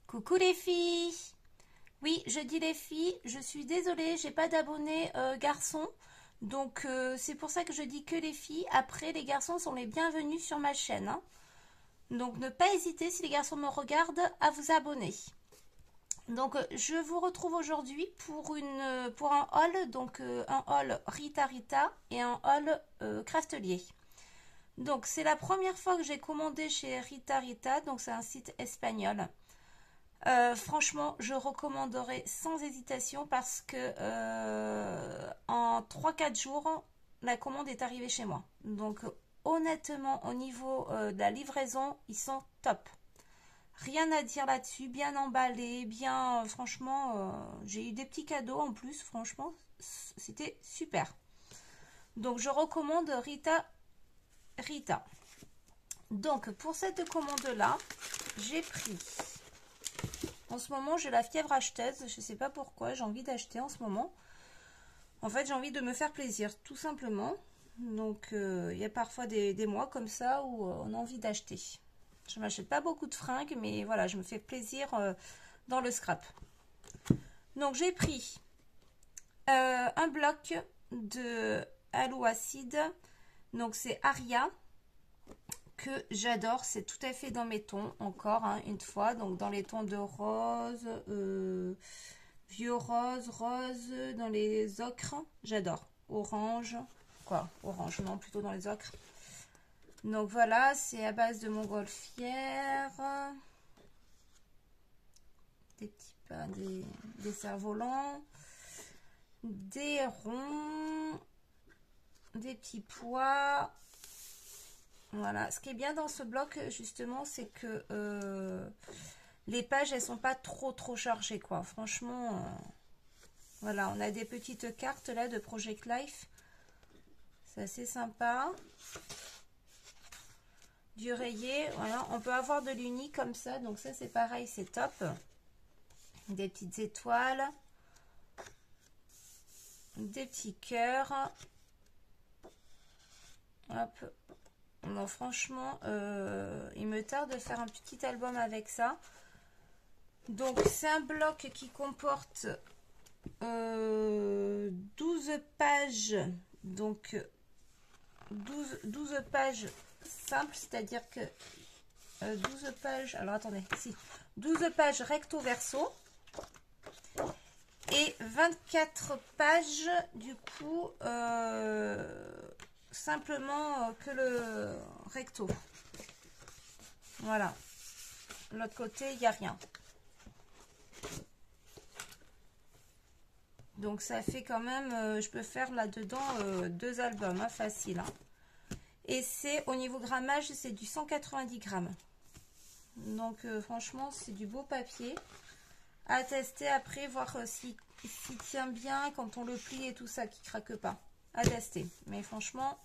Coucou les filles. Oui, je dis les filles, je suis désolée, j'ai pas d'abonnés garçons. Donc c'est pour ça que je dis que les filles. Après, les garçons sont les bienvenus sur ma chaîne, hein. Donc ne pas hésiter, si les garçons me regardent, à vous abonner. Donc je vous retrouve aujourd'hui pour un haul, donc un haul Rita Rita et un haul Craftelier. Donc c'est la première fois que j'ai commandé chez Rita Rita, donc c'est un site espagnol. Franchement, je recommanderais sans hésitation parce que en 3-4 jours, la commande est arrivée chez moi. Donc honnêtement, au niveau de la livraison, ils sont top. Rien à dire là-dessus, bien emballé, bien franchement, j'ai eu des petits cadeaux en plus, franchement, c'était super. Donc je recommande Rita Rita. Donc pour cette commande-là, j'ai pris... En ce moment, j'ai la fièvre acheteuse. Je ne sais pas pourquoi. J'ai envie d'acheter en ce moment. En fait, j'ai envie de me faire plaisir, tout simplement. Donc, il y a parfois des mois comme ça où on a envie d'acheter. Je ne m'achète pas beaucoup de fringues, mais voilà, je me fais plaisir dans le scrap. Donc, j'ai pris un bloc de Halo Acide. Donc, c'est Aria, que j'adore, c'est tout à fait dans mes tons, encore hein, une fois, donc dans les tons de rose, vieux rose, rose, dans les ocres, j'adore, orange, orange, non, plutôt dans les ocres. Donc voilà, c'est à base de montgolfière, des petits des cerfs-volants, des ronds, des petits pois. Voilà, ce qui est bien dans ce bloc justement, c'est que les pages elles sont pas trop chargées quoi. Franchement, voilà, on a des petites cartes là de Project Life, c'est assez sympa. Du rayé, voilà, on peut avoir de l'uni comme ça, donc ça c'est pareil, c'est top. Des petites étoiles, des petits cœurs. Hop. Non, franchement, il me tarde de faire un petit album avec ça. Donc, c'est un bloc qui comporte 12 pages. Donc, 12 pages simples, c'est-à-dire que 12 pages... Alors, attendez, si. 12 pages recto verso. Et 24 pages, du coup... simplement que le recto. Voilà. L'autre côté, il n'y a rien. Donc ça fait quand même, je peux faire là-dedans 2 albums, hein, facile. Hein. Et c'est au niveau grammage, c'est du 190 grammes. Donc franchement, c'est du beau papier. À tester après, voir s'il tient bien quand on le plie et tout ça, qui craque pas. À tester. Mais franchement,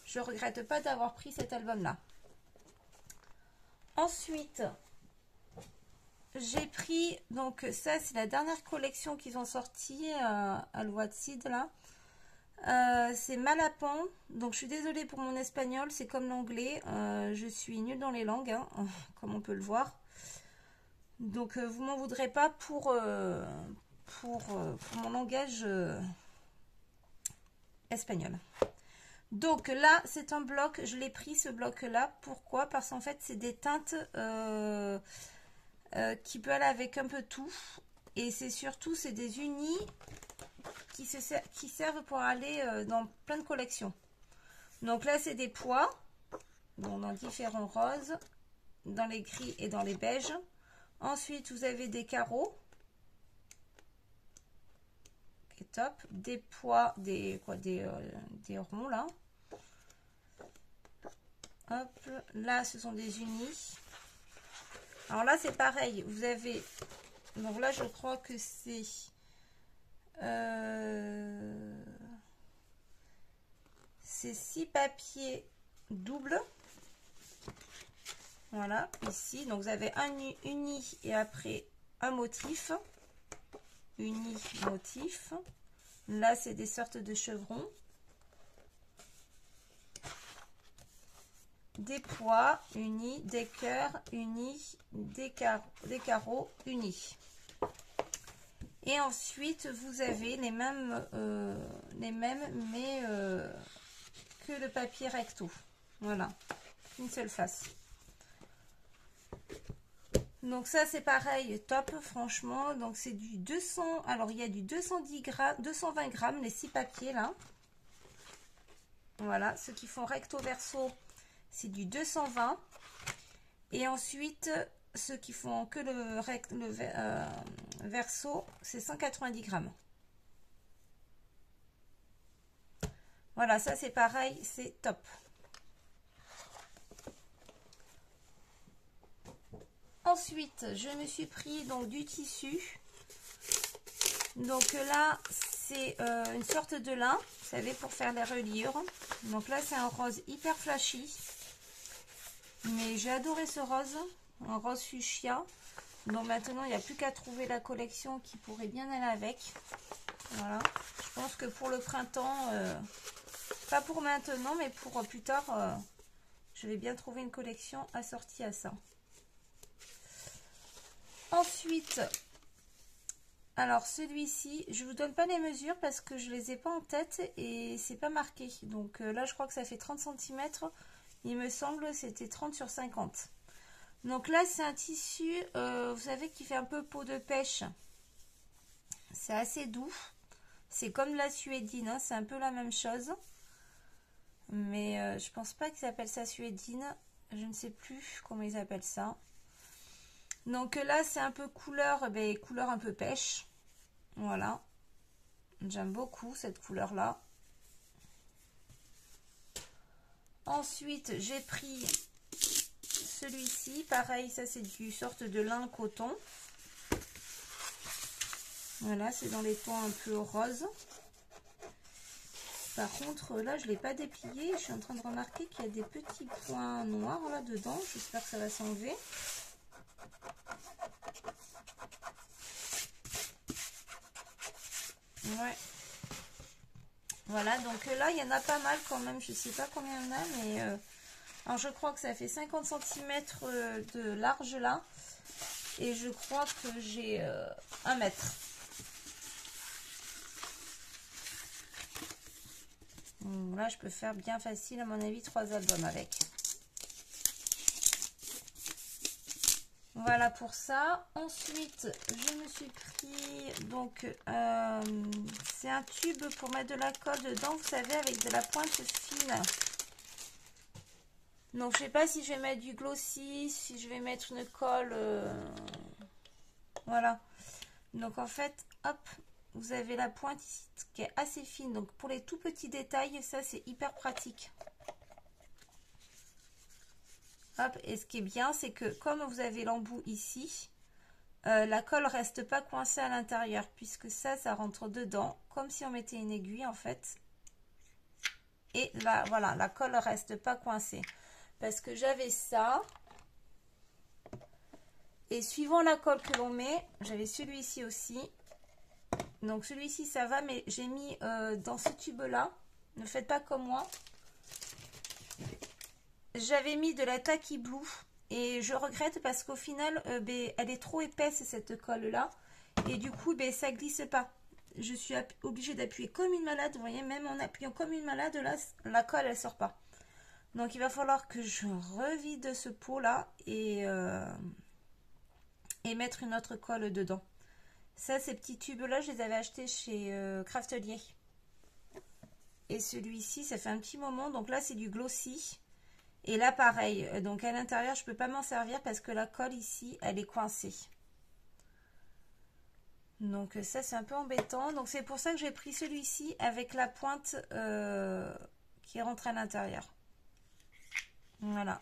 je regrette pas d'avoir pris cet album là. Ensuite, j'ai pris, donc ça c'est la dernière collection qu'ils ont sorti à l'Ouatsid là. C'est Malapan. Donc je suis désolée pour mon espagnol, c'est comme l'anglais. Je suis nulle dans les langues, hein, comme on peut le voir. Donc vous m'en voudrez pas pour mon langage espagnol. Donc là, c'est un bloc, je l'ai pris ce bloc-là. Pourquoi? Parce qu'en fait, c'est des teintes qui peuvent aller avec un peu tout. Et c'est surtout, c'est des unis qui servent pour aller dans plein de collections. Donc là, c'est des pois, donc dans différents roses, dans les gris et dans les beiges. Ensuite, vous avez des carreaux. Top, des pois, des ronds là. Hop, là ce sont des unis. Alors là c'est pareil, vous avez, donc là je crois que c'est 6 papiers doubles. Voilà, ici, donc vous avez un uni et après un motif. Uni, motif. Là, c'est des sortes de chevrons. des pois unis, des cœurs unis, des carreaux unis. Et ensuite, vous avez les mêmes mais que le papier recto. Voilà, une seule face. Donc ça, c'est pareil, top, franchement. Donc c'est du 200, alors il y a du 210 grammes, 220 grammes, les 6 papiers là. Voilà, ceux qui font recto verso, c'est du 220. Et ensuite, ceux qui font que le verso, c'est 190 grammes. Voilà, ça c'est pareil, c'est top. Ensuite, je me suis pris donc du tissu. Donc là, c'est une sorte de lin, vous savez, pour faire les reliures. Donc là, c'est un rose hyper flashy. Mais j'ai adoré ce rose, un rose fuchsia. Donc maintenant, il n'y a plus qu'à trouver la collection qui pourrait bien aller avec. Voilà. Je pense que pour le printemps, pas pour maintenant, mais pour plus tard, je vais bien trouver une collection assortie à ça. Ensuite, alors celui-ci, je vous donne pas les mesures parce que je les ai pas en tête et c'est pas marqué. Donc là, je crois que ça fait 30 cm. Il me semble c'était 30 sur 50. Donc là, c'est un tissu, vous savez, qui fait un peu peau de pêche. C'est assez doux. C'est comme la suédine, hein, c'est un peu la même chose. Mais je pense pas qu'ils appellent ça suédine. Je ne sais plus comment ils appellent ça. Donc là, c'est un peu couleur un peu pêche. Voilà. J'aime beaucoup cette couleur-là. Ensuite, j'ai pris celui-ci. Pareil, ça c'est du sorte de lin coton. Voilà, c'est dans les tons un peu rose. Par contre, là, je ne l'ai pas déplié. Je suis en train de remarquer qu'il y a des petits points noirs là-dedans. J'espère que ça va s'enlever. Ouais. Voilà, donc là, il y en a pas mal quand même. Je ne sais pas combien il y en a, mais... alors, je crois que ça fait 50 cm de large là. Et je crois que j'ai 1 mètre. Donc là, je peux faire bien facile, à mon avis, 3 albums avec. Voilà pour ça. Ensuite, je me suis pris, donc, c'est un tube pour mettre de la colle dedans, vous savez, avec de la pointe fine. Donc, je sais pas si je vais mettre du glossy, si je vais mettre une colle. Voilà. Donc, en fait, hop, vous avez la pointe ici qui est assez fine. Donc, pour les tout petits détails, ça, c'est hyper pratique. Hop, et ce qui est bien, c'est que comme vous avez l'embout ici, la colle reste pas coincée à l'intérieur, puisque ça rentre dedans, comme si on mettait une aiguille en fait. Et là, voilà, la colle reste pas coincée. Parce que j'avais ça. Et suivant la colle que l'on met, j'avais celui-ci aussi. Donc celui-ci, ça va, mais j'ai mis dans ce tube-là. Ne faites pas comme moi. J'avais mis de la Tacky Blue et je regrette parce qu'au final, elle est trop épaisse cette colle-là. Et du coup, ça glisse pas. Je suis obligée d'appuyer comme une malade. Vous voyez, même en appuyant comme une malade, là, la colle, elle sort pas. Donc, il va falloir que je revide ce pot-là et mettre une autre colle dedans. Ça, ces petits tubes-là, je les avais achetés chez Craftelier. Et celui-ci, ça fait un petit moment. Donc là, c'est du glossy. Et là, pareil. Donc, à l'intérieur, je ne peux pas m'en servir parce que la colle ici, elle est coincée. Donc, ça, c'est un peu embêtant. Donc, c'est pour ça que j'ai pris celui-ci avec la pointe qui rentre à l'intérieur. Voilà.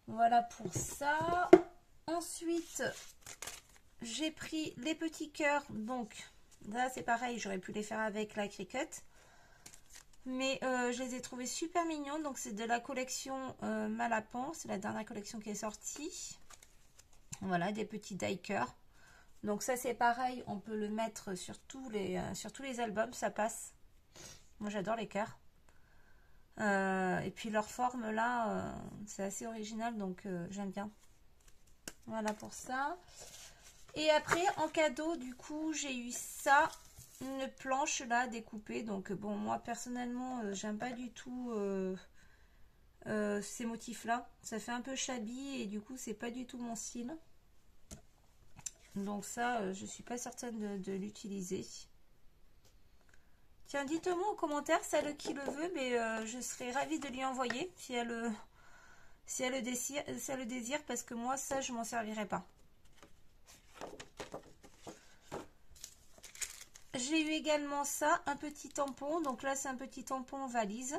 Voilà pour ça. Ensuite, j'ai pris les petits cœurs. Donc, là, c'est pareil. J'aurais pu les faire avec la Cricut. Mais je les ai trouvés super mignons. Donc, c'est de la collection Malapan. C'est la dernière collection qui est sortie. Voilà, des petits die cœurs. Donc, ça, c'est pareil. On peut le mettre sur tous les albums. Ça passe. Moi, j'adore les cœurs. Et puis leur forme là, c'est assez original, donc j'aime bien. Voilà pour ça. Et après, en cadeau, du coup, j'ai eu ça, une planche là découpée. Donc bon, moi personnellement, j'aime pas du tout ces motifs là. Ça fait un peu shabby et du coup, c'est pas du tout mon style. Donc ça, je suis pas certaine de l'utiliser. Tiens, dites-moi en commentaire celle qui le veut, mais je serais ravie de lui envoyer si elle le désire, parce que moi, ça, je m'en servirai pas. J'ai eu également ça, un petit tampon. Donc là, c'est un petit tampon valise.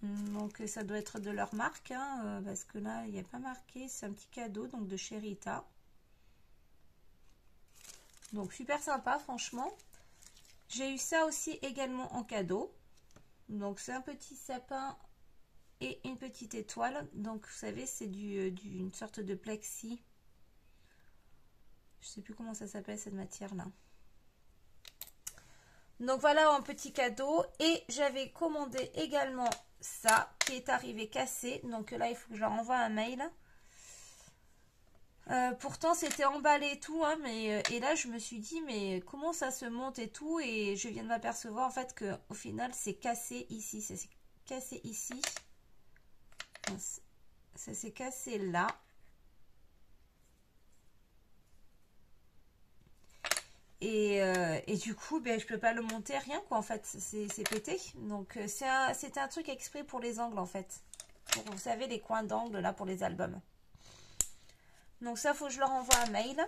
Donc ça doit être de leur marque, hein, parce que là, il n'y a pas marqué. C'est un petit cadeau donc de chez Rita. Donc super sympa, franchement. J'ai eu ça aussi également en cadeau. Donc c'est un petit sapin et une petite étoile. Donc vous savez, c'est d'une sorte de plexi. Je sais plus comment ça s'appelle cette matière là. Donc voilà un petit cadeau. Et j'avais commandé également ça qui est arrivé cassé. Donc là il faut que je leur envoie un mail. Pourtant c'était emballé et tout, hein, mais et là je me suis dit mais comment ça se monte et tout, et je viens de m'apercevoir en fait que au final c'est cassé ici, ça s'est cassé ici, ça s'est cassé là. Et du coup, ben, je peux pas le monter, rien quoi, en fait, c'est pété. Donc c'était un truc exprès pour les angles en fait. Pour, vous savez, les coins d'angle là pour les albums. Donc ça, faut que je leur envoie un mail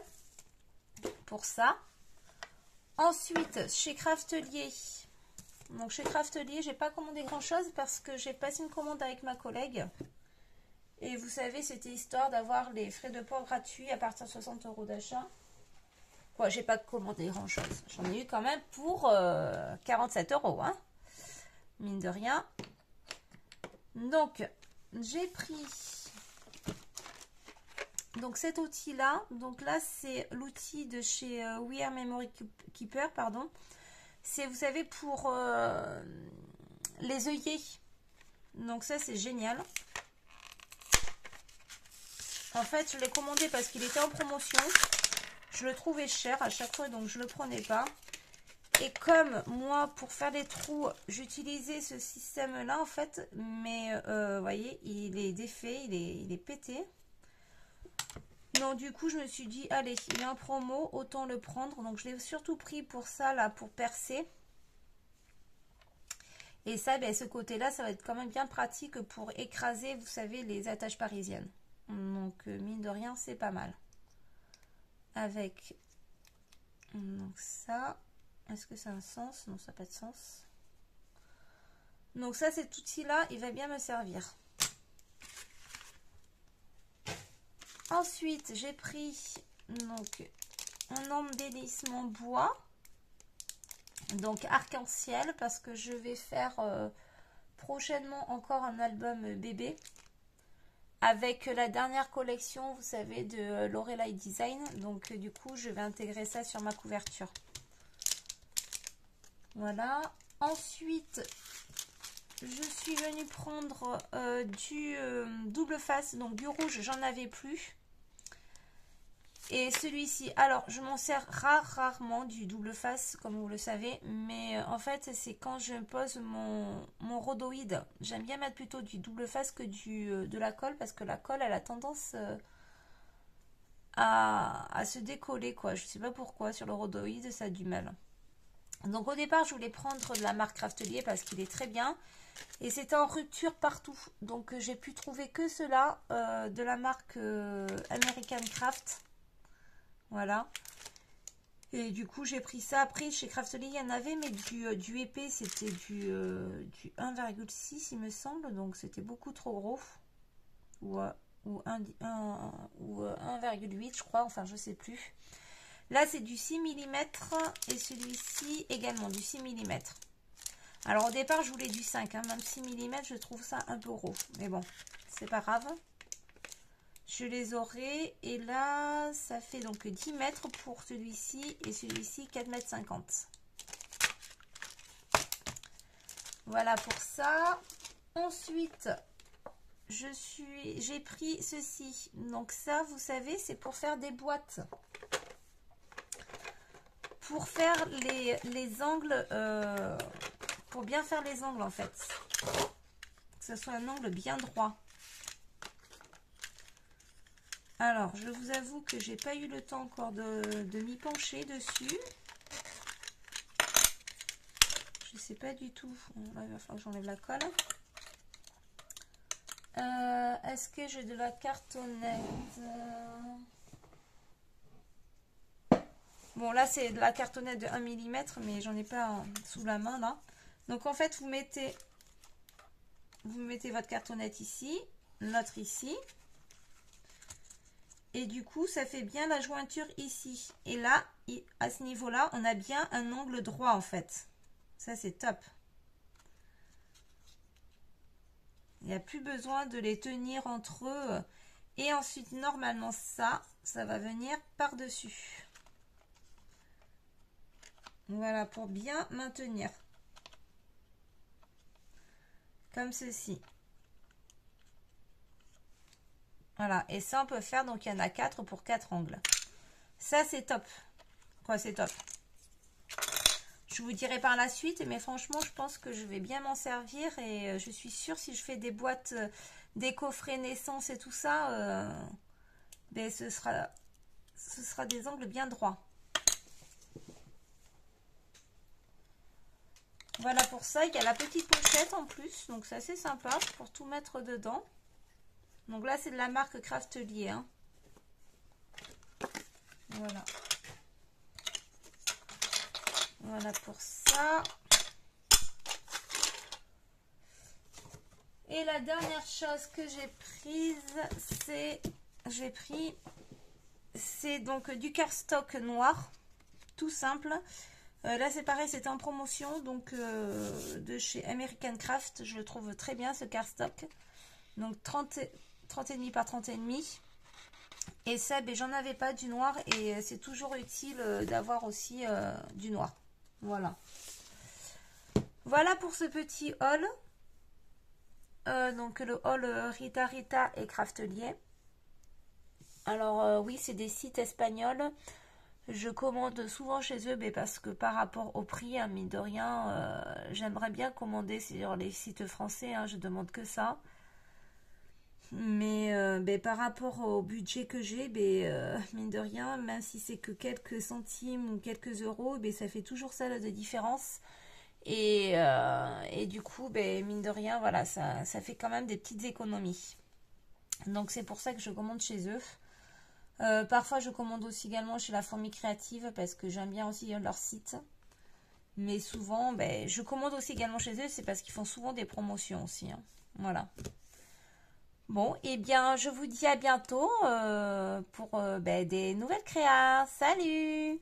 pour ça. Ensuite, chez Craftelier. Donc chez Craftelier, j'ai pas commandé grand chose parce que j'ai passé une commande avec ma collègue. Et vous savez, c'était histoire d'avoir les frais de port gratuits à partir de 60 € d'achat. Quoi, j'ai pas commandé grand chose. J'en ai eu quand même pour 47 €, hein. Mine de rien. Donc, j'ai pris donc cet outil là. Donc là, c'est l'outil de chez We Are Memory Keeper, pardon. C'est, vous savez, pour les œillets. Donc ça, c'est génial. En fait, je l'ai commandé parce qu'il était en promotion. Je le trouvais cher à chaque fois, donc je ne le prenais pas. Et comme moi, pour faire des trous, j'utilisais ce système-là, en fait. Mais, vous voyez, il est défait, il est pété. Donc, du coup, je me suis dit, allez, il est en promo, autant le prendre. Donc, je l'ai surtout pris pour ça, là, pour percer. Et ça, ben, ce côté-là, ça va être quand même bien pratique pour écraser, vous savez, les attaches parisiennes. Donc, mine de rien, c'est pas mal. Avec donc ça, est-ce que ça a un sens? Non, ça n'a pas de sens. Donc ça, cet outil-là, il va bien me servir. Ensuite, j'ai pris donc un embellissement bois. Donc arc-en-ciel, parce que je vais faire prochainement encore un album bébé avec la dernière collection, vous savez, de Lorelai Design. Donc du coup, je vais intégrer ça sur ma couverture. Voilà. Ensuite, je suis venue prendre du double face, donc du rouge, j'en avais plus. Et celui-ci, alors je m'en sers rarement du double face, comme vous le savez, mais en fait c'est quand je pose mon rhodoïde. J'aime bien mettre plutôt du double face que de la colle, parce que la colle elle a tendance à se décoller, quoi. Je sais pas pourquoi, sur le rhodoïde ça a du mal. Donc au départ je voulais prendre de la marque Craftelier parce qu'il est très bien. Et c'était en rupture partout. Donc j'ai pu trouver que cela de la marque American Craft. Voilà. Et du coup, j'ai pris ça. Après, chez Craftelier, il y en avait, mais du épais, c'était du 1,6, il me semble. Donc, c'était beaucoup trop gros. Ou 1,8, je crois. Enfin, je sais plus. Là, c'est du 6 mm. Et celui-ci, également du 6 mm. Alors, au départ, je voulais du 5. Hein. Même 6 mm, je trouve ça un peu gros. Mais bon, c'est pas grave. Je les aurai, et là ça fait donc 10 mètres pour celui-ci, et celui-ci 4,50 m. Voilà pour ça. Ensuite, j'ai pris ceci. Donc ça, vous savez, c'est pour faire des boîtes. Pour faire les angles, pour bien faire les angles en fait. Que ce soit un angle bien droit. Alors, je vous avoue que j'ai pas eu le temps encore de m'y pencher dessus. Je sais pas du tout. Là, il va falloir que j'enlève la colle. Est-ce que j'ai de la cartonnette? Bon, là, c'est de la cartonnette de 1 mm, mais j'en ai pas sous la main, là. Donc, en fait, vous mettez votre cartonnette ici, l'autre ici. Et du coup, ça fait bien la jointure ici. Et là, à ce niveau-là, on a bien un angle droit, en fait. Ça, c'est top. Il n'y a plus besoin de les tenir entre eux. Et ensuite, normalement, ça va venir par-dessus. Voilà, pour bien maintenir. Comme ceci. Voilà, et ça, on peut faire, donc il y en a 4 pour 4 angles. Ça, c'est top. Quoi, c'est top. Je vous dirai par la suite, mais franchement, je pense que je vais bien m'en servir. Et je suis sûre, si je fais des boîtes, des coffrets naissance et tout ça, ben, ce sera des angles bien droits. Voilà pour ça. Il y a la petite pochette en plus. Donc, c'est assez sympa pour tout mettre dedans. Donc là, c'est de la marque Craftelier. Hein. Voilà. Voilà pour ça. Et la dernière chose que j'ai prise, c'est donc du cardstock noir. Tout simple. Là, c'est pareil, c'était en promotion. Donc, de chez American Craft. Je le trouve très bien, ce cardstock. Donc, 30,5 par 30,5. Et ça, ben, j'en avais pas du noir. Et c'est toujours utile d'avoir aussi du noir. Voilà. Voilà pour ce petit haul. Donc le haul Rita et Craftelier. Alors oui, c'est des sites espagnols. Je commande souvent chez eux, mais parce que par rapport au prix, hein, mine de rien, j'aimerais bien commander sur les sites français. Hein, je demande que ça. Mais par rapport au budget que j'ai, mine de rien, même si c'est que quelques centimes ou quelques euros, ça fait toujours ça de différence. Et du coup, mine de rien, voilà, ça fait quand même des petites économies. Donc c'est pour ça que je commande chez eux. Parfois, je commande aussi également chez la Fourmi Créative parce que j'aime bien aussi leur site. Mais souvent, je commande aussi également chez eux, c'est parce qu'ils font souvent des promotions aussi. Hein. Voilà. Bon, et bien, je vous dis à bientôt pour des nouvelles créas. Salut!